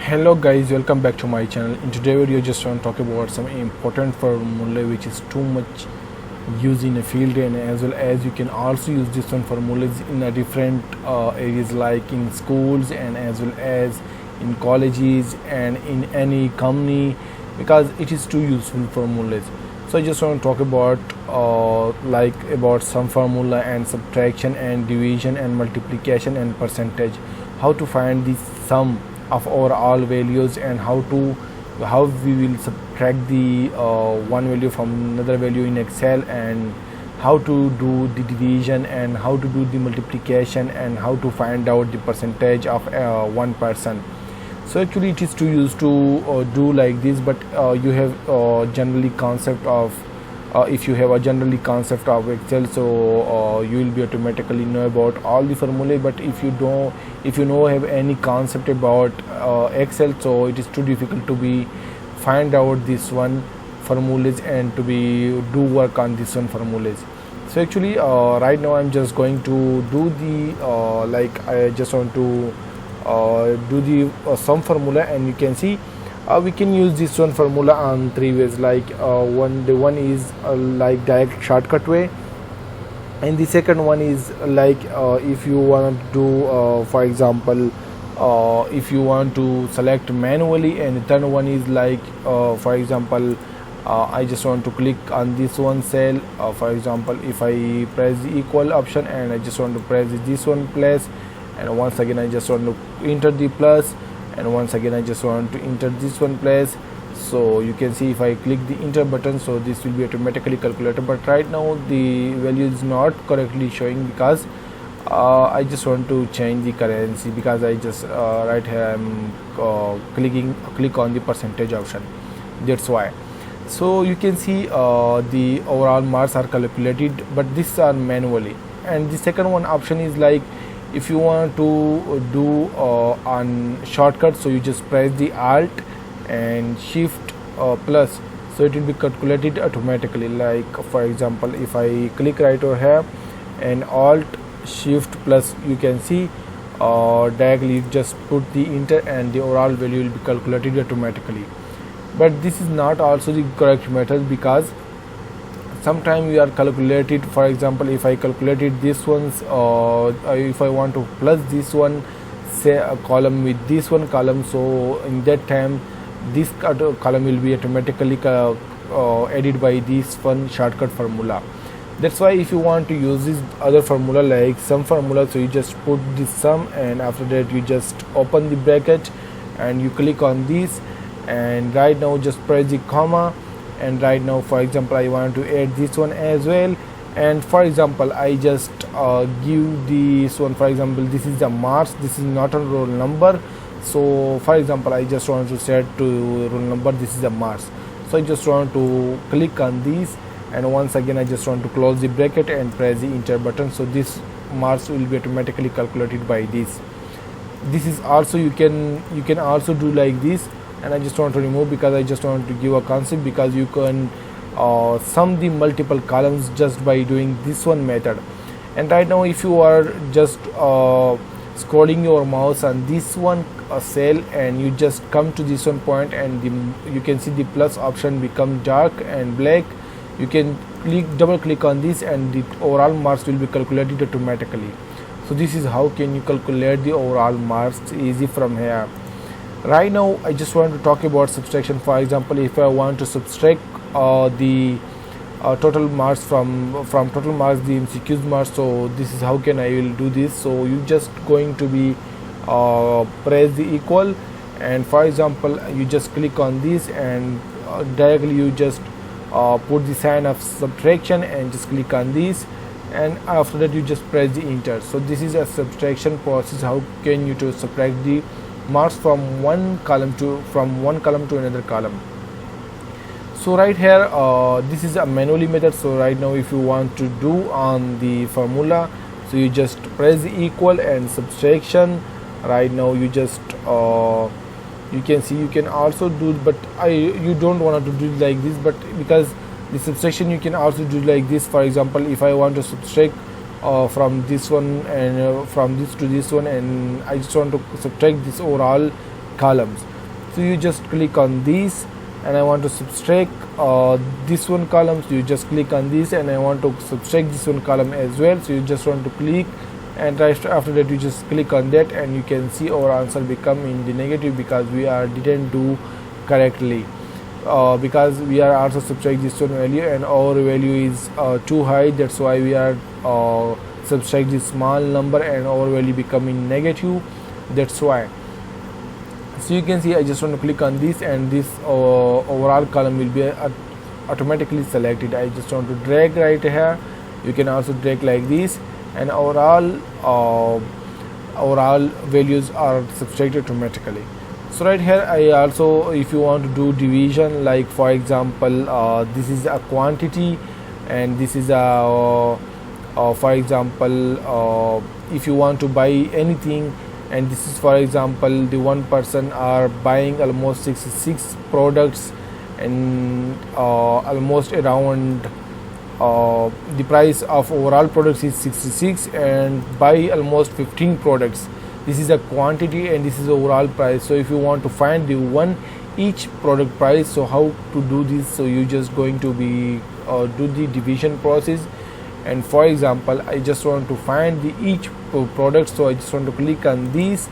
Hello guys, welcome back to my channel. In today's video just want to talk about some important formula which is too much used in a field, and as well as you can also use this one formulas in a different areas like in schools and as well as in colleges and in any company, because it is too useful formulas. So I just want to talk about about some formula and subtraction and division and multiplication and percentage, how to find the sum of our all values, and how we will subtract the one value from another value in Excel, and how to do the division and how to do the multiplication and how to find out the percentage of one person. So actually it is too used to do like this, but you have generally concept of if you have a generally concept of Excel, so you will be automatically know about all the formula. But if you know have any concept about Excel, so it is too difficult to be find out this one formulas and to be do work on this one formulas. So actually right now I'm just going to do the I just want to do the sum formula, and you can see we can use this one formula on three ways. The one is like direct shortcut way, and the second one is if you want to do for example if you want to select manually, and the third one is for example I just want to click on this one cell. For example, if I press the equal option and I just want to press this one plus, and once again I just want to enter the plus, and once again I just want to enter this one place. So you can see if I click the enter button, so this will be automatically calculated, but right now the value is not correctly showing because I just want to change the currency, because I just right here I'm click on the percentage option, that's why. So you can see the overall marks are calculated, but these are manually. And the second one option is if you want to do on shortcut, so you just press the alt and shift plus, so it will be calculated automatically. For example, if I click right over here and alt shift plus, you can see directly just put the enter and the overall value will be calculated automatically. But this is not also the correct method, because sometimes we are calculated. For example, if I calculated this one's if I want to plus this one, say a column with this one column, so in that time this column will be automatically added by this one shortcut formula. That's why if you want to use this other formula like sum formula, so you just put this sum, and after that you just open the bracket and you click on this, and right now just press the comma, and right now for example I want to add this one as well. And for example I just give this one, for example this is the marks, this is not a roll number. So for example I just want to set to roll number, this is the marks, so I just want to click on this, and once again I just want to close the bracket and press the enter button, so this marks will be automatically calculated by this. This is also you can also do like this, and I just want to remove because I just want to give a concept, because you can sum the multiple columns just by doing this one method. And right now if you are just scrolling your mouse on this one cell, and you just come to this one point, and you can see the plus option become dark and black, you can double click on this, and the overall marks will be calculated automatically. So this is how can you calculate the overall marks easy from here. Right now I just want to talk about subtraction. For example, if I want to subtract the total marks from total marks, the MCQs marks, so this is how can I will do this. So you just going to be press the equal, and for example you just click on this, and directly you just put the sign of subtraction and just click on this, and after that you just press the enter. So this is a subtraction process, how can you to subtract the marks from one column to another column. So right here this is a manually method. So right now if you want to do on the formula, so you just press the equal and subtraction. Right now you just you can see you can also do, but you don't want to do like this, but because the subtraction you can also do like this. For example, if I want to subtract from this one and from this to this one, and I just want to subtract this overall columns. So you just click on this, and I want to subtract this one column, so you just click on this, and I want to subtract this one column as well, so you just want to click, and right after that you just click on that, and you can see our answer become in the negative because we didn't do correctly, because we are also subtract this one value and our value is too high. That's why we are subtract this small number and our value becoming negative. That's why. So you can see I just want to click on this, and this overall column will be automatically selected. I just want to drag right here. You can also drag like this, and overall values are subtracted automatically. So right here I also, if you want to do division, like for example this is a quantity and this is a for example if you want to buy anything, and this is for example the one person are buying almost 66 products, and almost around the price of overall products is 66, and buy almost 15 products. This is a quantity and this is overall price. So if you want to find the each product price, so how to do this? So you just going to be do the division process, and for example I just want to find each product, so I just want to click on this,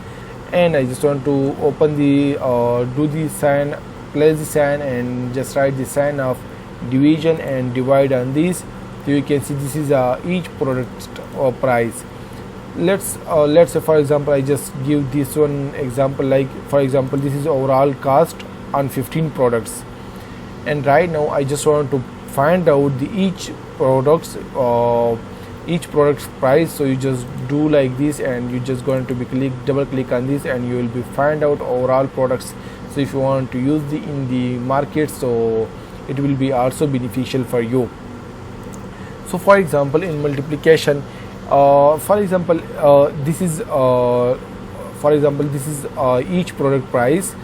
and I just want to open the do the sign, place the sign, and just write the sign of division and divide on this. So you can see this is each product price. Let's say for example I just give this one example, like for example this is overall cost on 15 products, and right now I just want to find out each product's price. So you just do like this, and you just going to be double click on this, and you will be find out overall products. So if you want to use in the market, so it will be also beneficial for you. So for example in multiplication, for example this is each product price,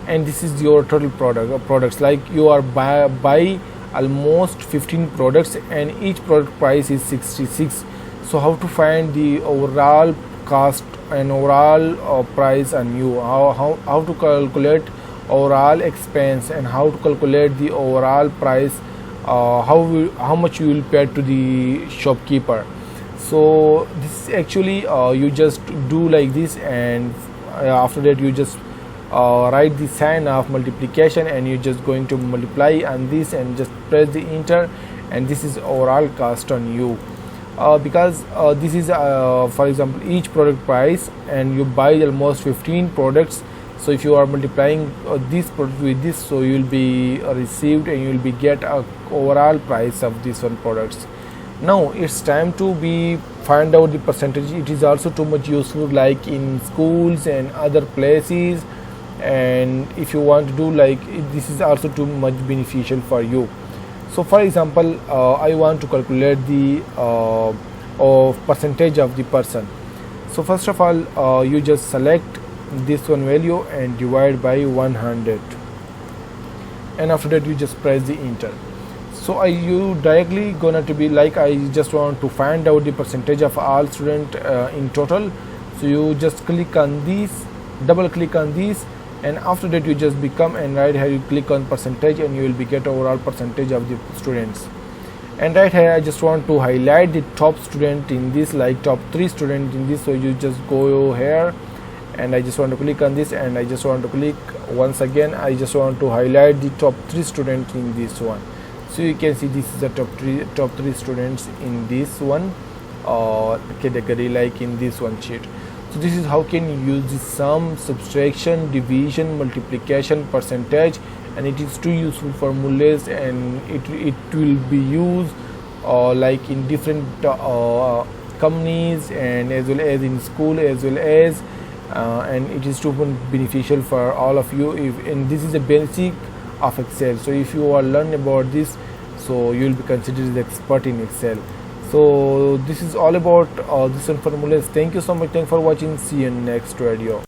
and this is your total products, like you are buy almost 15 products and each product price is 66. So how to find the overall cost and overall price on you, how to calculate overall expense, and how to calculate the overall price, how much you will pay to the shopkeeper. So this is actually you just do like this, and after that you just write the sign of multiplication, and you're just going to multiply on this and just press the enter, and this is overall cost on you, because this is for example each product price, and you buy almost 15 products. So if you are multiplying this product with this, so you will be received, and you will be get a overall price of this one products. Now it's time to find out the percentage. It is also too much useful, like in schools and other places, and if you want to do like this is also too much beneficial for you. So for example I want to calculate the percentage of the person. So first of all you just select this one value and divide by 100, and after that you just press the enter. So you directly gonna to be like, I just want to find out the percentage of all student in total. So you just click on this, double click on this, and after that you just become, and right here you click on percentage, and you will be get overall percentage of the students. And right here I just want to highlight the top student in this, like top 3 student in this. So you just go here, and I just want to click on this, and I just want to click once again. I just want to highlight the top 3 student in this one. So you can see this is the top three students in this one category, like in this one sheet. So this is how can you use the sum, subtraction, division, multiplication, percentage, and it is too useful formulas, and it will be used like in different companies, and as well as in school, as well as and it is too beneficial for all of you. And this is a basic of Excel. So if you are learning about this, so you will be considered the expert in Excel. So this is all about this one formulas. Thank you so much. Thanks for watching. See you in next video.